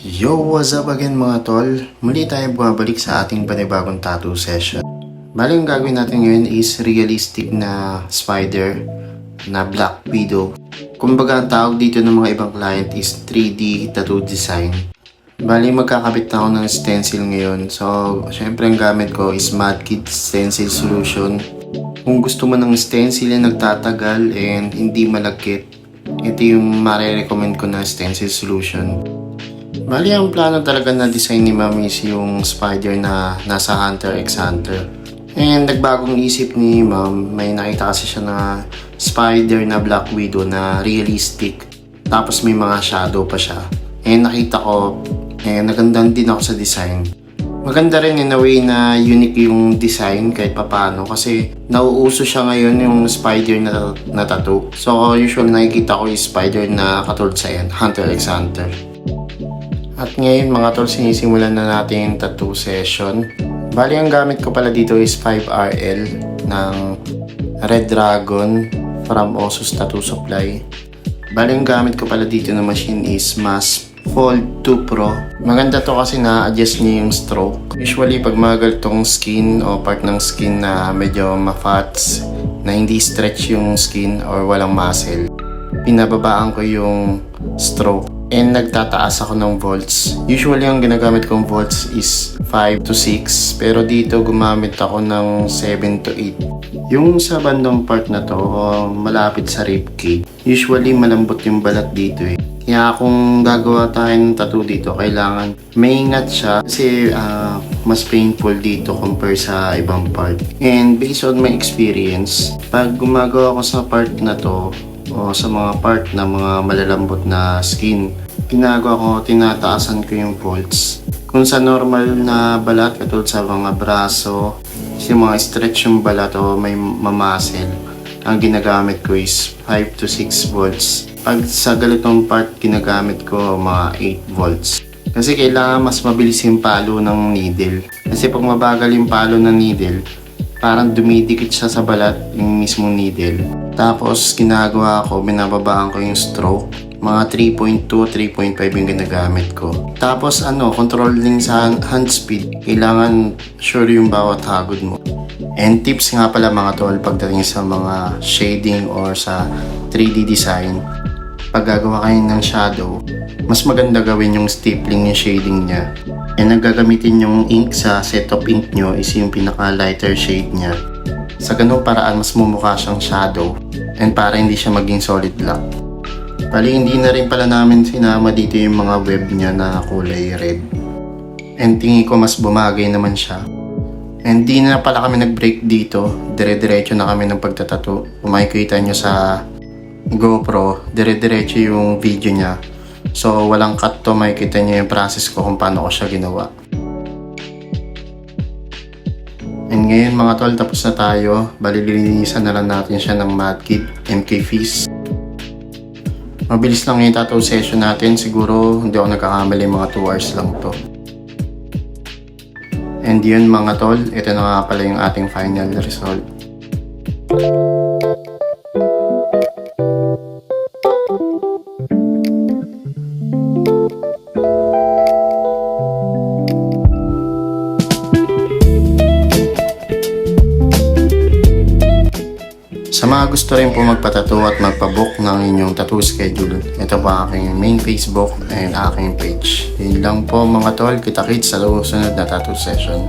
Yo, what's up again mga tol? Muli tayo bumabalik sa ating panibagong tattoo session. Bali yung gagawin natin ngayon is realistic na spider na Black Widow. Kumbaga ang tawag dito ng mga ibang client is 3D tattoo design. Bali magkakabit na ako ng stencil ngayon. So, syempre ang gamit ko is Madkit Stencil Solution. Kung gusto mo ng stencil na nagtatagal and hindi malagkit, ito yung marirecommend ko na stencil solution. Bali, ang plano talaga na design ni Ma'am is yung spider na nasa Hunter x Hunter. And nagbagong isip ni Ma'am, may nakita kasi siya na spider na Black Widow na realistic. Tapos may mga shadow pa siya. And nakita ko, nagandang din ako sa design. Maganda rin in a way na unique yung design kahit papano kasi nauuso siya ngayon yung spider na tattoo. So usually nakikita ko yung spider na katulad sa Hunter x Hunter. At ngayon mga tol, sinisimulan na natin yung tattoo session. Bali ang gamit ko pala dito is 5RL ng Red Dragon from Osus Tattoo Supply. Bali ang gamit ko pala dito na machine is Mas Fold 2 Pro. Maganda to kasi na-adjust niya yung stroke. Usually pag mga ganitong skin o part ng skin na medyo ma-fats, na hindi stretch yung skin or walang muscle, pinababaan ko yung stroke and nagtataas ako ng volts. Usually ang ginagamit kong volts is 5 to 6 pero dito gumamit ako ng 7 to 8. Yung sa bandang part na to, malapit sa ribcage, usually malambot yung balat dito eh. Kaya kung gagawa tayo ng tattoo dito, kailangan maingat siya kasi mas painful dito compare sa ibang part. And based on my experience, pag gumagawa ko sa part na to o sa mga part na mga malalambot na skin, ginagawa ko, tinataasan ko yung volts. Kung sa normal na balat, katulad sa mga braso, yung mga stretch yung balat o may mamuscle, ang ginagamit ko is 5 to 6 volts. Pag sa ganitong part, ginagamit ko mga 8 volts. Kasi kailangan mas mabilis yung palo ng needle. Kasi pag mabagal yung palo ng needle, parang dumidikit siya sa balat, yung mismong needle. Tapos, ginagawa ko, binababaan ko yung stroke. Mga 3.2, 3.5 yung ginagamit ko. Tapos, controlling sa hand speed. Kailangan sure yung bawat hagod mo. And tips nga pala mga tol, pagdating sa mga shading or sa 3D design, pag gagawa kayo ng shadow, mas maganda gawin yung stippling yung shading niya. And ang gagamitin yung ink sa set of ink nyo is yung pinaka lighter shade niya. Sa ganung paraan, mas mumukha siyang shadow and para hindi siya maging solid black. Bali, hindi na rin pala namin sinama dito yung mga web niya na kulay red. And tingin ko mas bumagay naman siya. And di na pala kami nag-break dito. Dire-diretso na kami ng pagtatato. Kung makikita nyo sa GoPro, dire-diretso yung video niya. So walang cut to, makikita nyo yung process ko kung paano ko siya ginawa. And ngayon mga tol, tapos na tayo. Balilinisan na lang natin siya ng Madkit MK Fizz. Mabilis lang yung tattoo session natin. Siguro hindi ako nagkakamali, mga 2 hours lang to. And yun mga tol, ito na nga pala yung ating final result. Sa mga gusto rin po magpatattoo at magpabook ng inyong tattoo schedule, ito po aking main Facebook and aking page. Yun lang po mga tol, kita-kits sa susunod na tattoo session.